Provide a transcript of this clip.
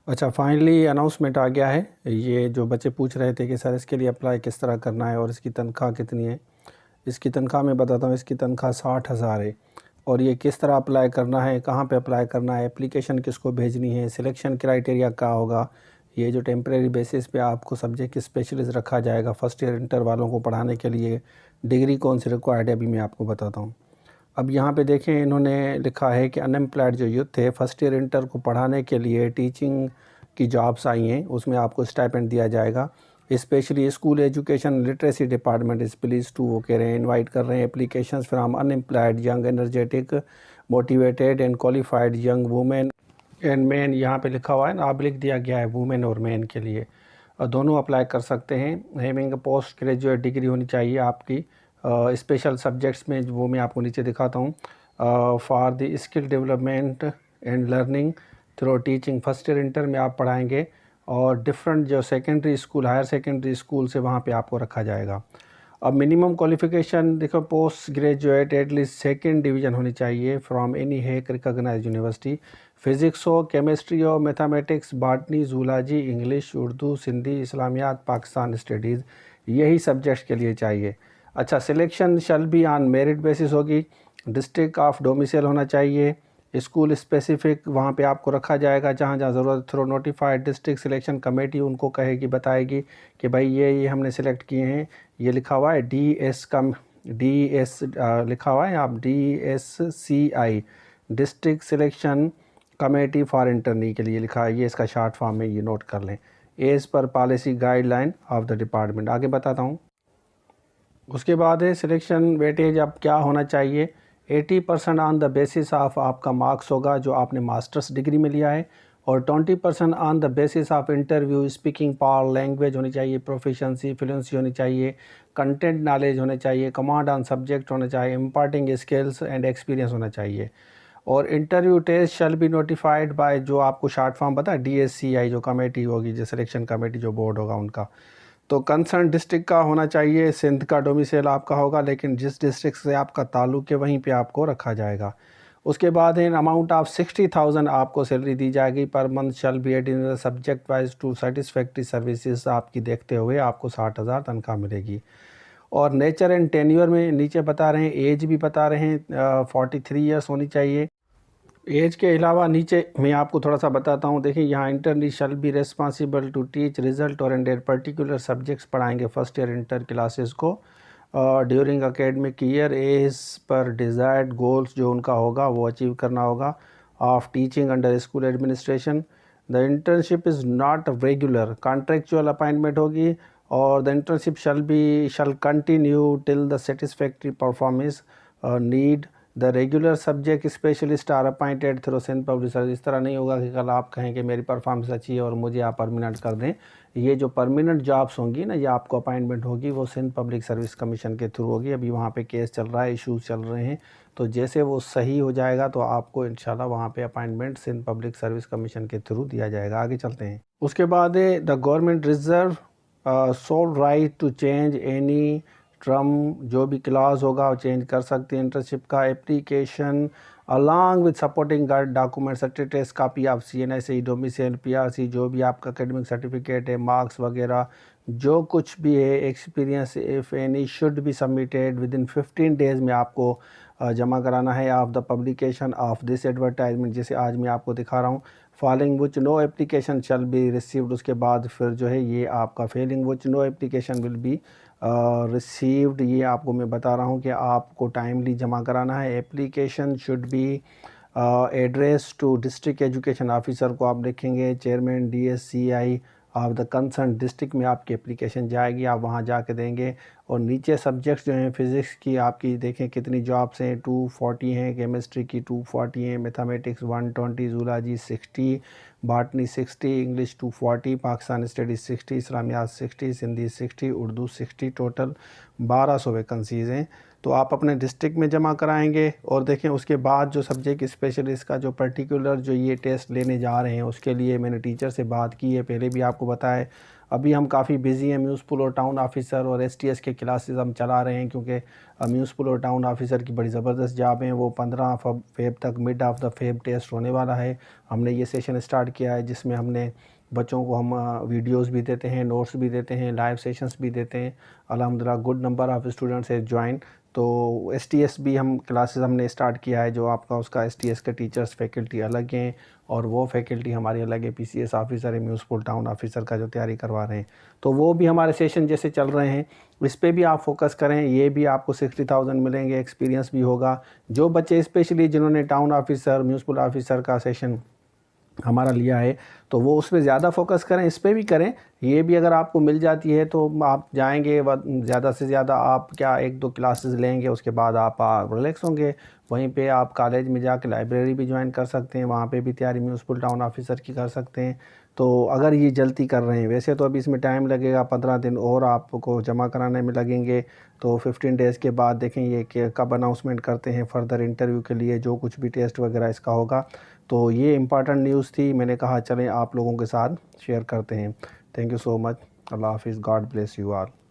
अच्छा, finally announcement आ गया है। ये जो बच्चे पूछ रहे थे कि सर इसके लिए अप्लाई किस तरह करना है और इसकी तनख्वाह कितनी है। इसकी तनख्वाह मैं बताता हूँ। इसकी तनख्वाह 60,000 है। और ये किस तरह अप्लाई करना है, कहाँ पे अप्लाई करना है, एप्लीकेशन किसको भेजनी है, सिलेक्शन क्राइटेरिया क्या होगा। ये जो टेम्परेरी बेसिस पे आपको सब्जेक्ट स्पेशलिस्ट रखा जाएगा फर्स्ट ईयर इंटर वालों को पढ़ाने के लिए, डिग्री कौन सी रिक्वायर्ड है अभी मैं आपको बताता हूँ। अब यहाँ पे देखें, इन्होंने लिखा है कि अनएम्प्लॉयड जो यूथ थे फर्स्ट ईयर इंटर को पढ़ाने के लिए टीचिंग की जॉब्स आई हैं, उसमें आपको स्टाइपेंड दिया जाएगा। Specially school education literacy department is please to, वो कह रहे हैं, इनवाइट कर रहे हैं applications from unemployed young energetic motivated and qualified young women and man. यहाँ पे लिखा हुआ है ना, अब लिख दिया गया है वुमेन और मैन के लिए, और दोनों अप्लाई कर सकते हैं। हैविंग पोस्ट ग्रेजुएट डिग्री होनी चाहिए आपकी स्पेशल सब्जेक्ट्स में, वो मैं आपको नीचे दिखाता हूँ। For the skill development and learning through teaching, first year inter में आप पढ़ाएंगे और डिफरेंट जो secondary school higher secondary school से वहाँ पे आपको रखा जाएगा। अब मिनिमम क्वालिफ़िकेशन देखो, post graduate at least second division होनी चाहिए from any HEC recognised university. Physics हो, केमिस्ट्री हो, mathematics, botany, zoology, English, Urdu, Sindhi, इस्लामियात, पाकिस्तान स्टडीज़, यही सब्जेक्ट्स के लिए चाहिए। अच्छा, selection shall be on merit basis होगी। डिस्ट्रिक्ट ऑफ डोमिसाइल होना चाहिए। स्कूल स्पेसिफिक वहाँ पे आपको रखा जाएगा जहाँ जहाँ ज़रूरत। Through notified district selection committee उनको कहेगी, बताएगी कि भाई ये हमने सेलेक्ट किए हैं। ये लिखा हुआ है DS लिखा हुआ है, आप DSCI district selection committee for internee के लिए लिखा है। ये इसका शॉर्ट फॉर्म में, ये नोट कर लें। As per policy guideline of the department. आगे बताता हूँ। उसके बाद है सिलेक्शन वेटेज। अब क्या होना चाहिए, 80% ऑन द बेसिस ऑफ आपका मार्क्स होगा जो आपने मास्टर्स डिग्री में लिया है, और 20% on the basis of interview. Speaking power, language होनी चाहिए, प्रोफिशेंसी फ्लुएंसी होनी चाहिए, कंटेंट नॉलेज होने चाहिए, कमांड ऑन सब्जेक्ट होना चाहिए, इम्पार्टिंग स्किल्स एंड एक्सपीरियंस होना चाहिए। और interview test shall be notified by, जो आपको शॉर्ट फॉर्म पता है, DSCI जो कमेटी होगी, जो सिलेक्शन कमेटी जो बोर्ड होगा उनका। तो कंसर्न डिस्ट्रिक्ट का होना चाहिए, सिंध का डोमिसाइल आपका होगा, लेकिन जिस डिस्ट्रिक्ट से आपका ताल्लुक़ है वहीं पे आपको रखा जाएगा। उसके बाद इन अमाउंट ऑफ 60,000 आपको सैलरी दी जाएगी per month. Shall be add in subject wise to satisfactory services, आपकी देखते हुए आपको 60,000 तनख्वाह मिलेगी। और नेचर एंड टेन्योर में नीचे बता रहे हैं, एज भी बता रहे हैं 43 ईयर्स होनी चाहिए। एज के अलावा नीचे मैं आपको थोड़ा सा बताता हूँ। देखिए यहाँ, internee shall be responsible to teach result और एंड पर्टिकुलर सब्जेक्ट्स पढ़ाएंगे फर्स्ट ईयर इंटर क्लासेस को during academic year. As per desired goals जो उनका होगा वो अचीव करना होगा of teaching under school administration. The internship is not regular, contractual appointment होगी। और the internship shall continue till the satisfactory performance need. The regular subject specialist are appointed through Sindh public service. इस तरह नहीं होगा कि कल आप कहें कि मेरी परफॉर्मेंस अच्छी है और मुझे आप परमानेंट कर दें। ये जो परमानेंट जॉब्स होंगी ना, ये आपको अपॉइंटमेंट होगी वो सिंध पब्लिक सर्विस कमीशन के थ्रू होगी। अभी वहाँ पे केस चल रहा है, इश्यूज़ चल रहे हैं, तो जैसे वो सही हो जाएगा तो आपको इंशाल्लाह वहाँ पे appointment Sindh public service commission के थ्रू दिया जाएगा। आगे चलते हैं। उसके बाद the government reserve sole right to change any term, जो भी क्लास होगा वो चेंज कर सकते हैं। इंटर्नशिप का application along with supporting document, certificate copy of CNSE domicile, PRC, जो भी आपका एकेडमिक सर्टिफिकेट है, मार्क्स वगैरह जो कुछ भी है, experience if any should be submitted within 15 days में आपको जमा कराना है of the publication of this advertisement, जैसे आज मैं आपको दिखा रहा हूँ। Following which no application shall be received, उसके बाद फिर जो है ये आपका failing which no application will be received, ये आपको मैं बता रहा हूँ कि आपको टाइमली जमा कराना है। Application should be address to district education officer को आप लिखेंगे, chairman DSCI of the concern district में आपकी एप्लीकेशन जाएगी, आप वहाँ जाके देंगे। और नीचे सब्जेक्ट्स जो हैं, फ़िज़िक्स की आपकी देखें कितनी जॉब्स हैं, 240 हैं, केमिस्ट्री की 240 हैं, mathematics 120, zoology 60, botany 60, English 240, Pakistan studies 60, इस्लामियात 60, Sindhi 60, Urdu 60, total 1200 vacancies हैं। तो आप अपने डिस्ट्रिक्ट में जमा कराएंगे। और देखें उसके बाद जो सब्जेक्ट स्पेशलिस्ट का जो पर्टिकुलर जो ये टेस्ट लेने जा रहे हैं उसके लिए मैंने टीचर से बात की है, पहले भी आपको बताया। अभी हम काफ़ी बिजी हैं, म्यूनसिपल और टाउन ऑफिसर और एसटीएस के क्लासेस हम चला रहे हैं, क्योंकि म्यूनसिपल और टाउन ऑफिसर की बड़ी ज़बरदस्त जॉब हैं। वो 15 फेब तक mid of the Feb test होने वाला है। हमने ये सेशन स्टार्ट किया है जिसमें हमने बच्चों को हम वीडियोस भी देते हैं, नोट्स भी देते हैं, लाइव सेशंस भी देते हैं। अल्हम्दुलिल्लाह गुड नंबर ऑफ़ स्टूडेंट्स है ज्वाइन। तो एसटीएस भी हम क्लासेस हमने स्टार्ट किया है, जो आपका उसका एसटीएस के टीचर्स फैकल्टी अलग हैं और वो फैकल्टी हमारी अलग है। पीसीएस ऑफिसर है, म्यूनसिपल टाउन ऑफिसर का जो तैयारी करवा रहे हैं, तो वो भी हमारे सेशन जैसे चल रहे हैं। इस पे भी आप फोकस करें, ये भी आपको 60,000 मिलेंगे, एक्सपीरियंस भी होगा। जो बच्चे स्पेशली जिन्होंने टाउन ऑफिसर म्यूनसिपल ऑफिसर का सेशन हमारा लिया है तो वो उस पर ज़्यादा फोकस करें, इस पर भी करें। ये भी अगर आपको मिल जाती है तो आप जाएंगे, ज़्यादा से ज़्यादा आप क्या 1-2 क्लासेस लेंगे, उसके बाद आप रिलैक्स होंगे। वहीं पे आप कॉलेज में जाकर लाइब्रेरी भी ज्वाइन कर सकते हैं, वहाँ पे भी तैयारी म्यूनसिपल टाउन ऑफिसर की कर सकते हैं। तो अगर ये जल्दी कर रहे हैं, वैसे तो अभी इसमें टाइम लगेगा, 15 दिन और आपको जमा कराने में लगेंगे। तो 15 डेज़ के बाद देखें ये कि कब अनाउंसमेंट करते हैं फर्दर इंटरव्यू के लिए, जो कुछ भी टेस्ट वगैरह इसका होगा। तो ये इम्पॉर्टेंट न्यूज़ थी, मैंने कहा चलें आप लोगों के साथ शेयर करते हैं। Thank you so much. अल्लाह हाफिज़। God bless you all.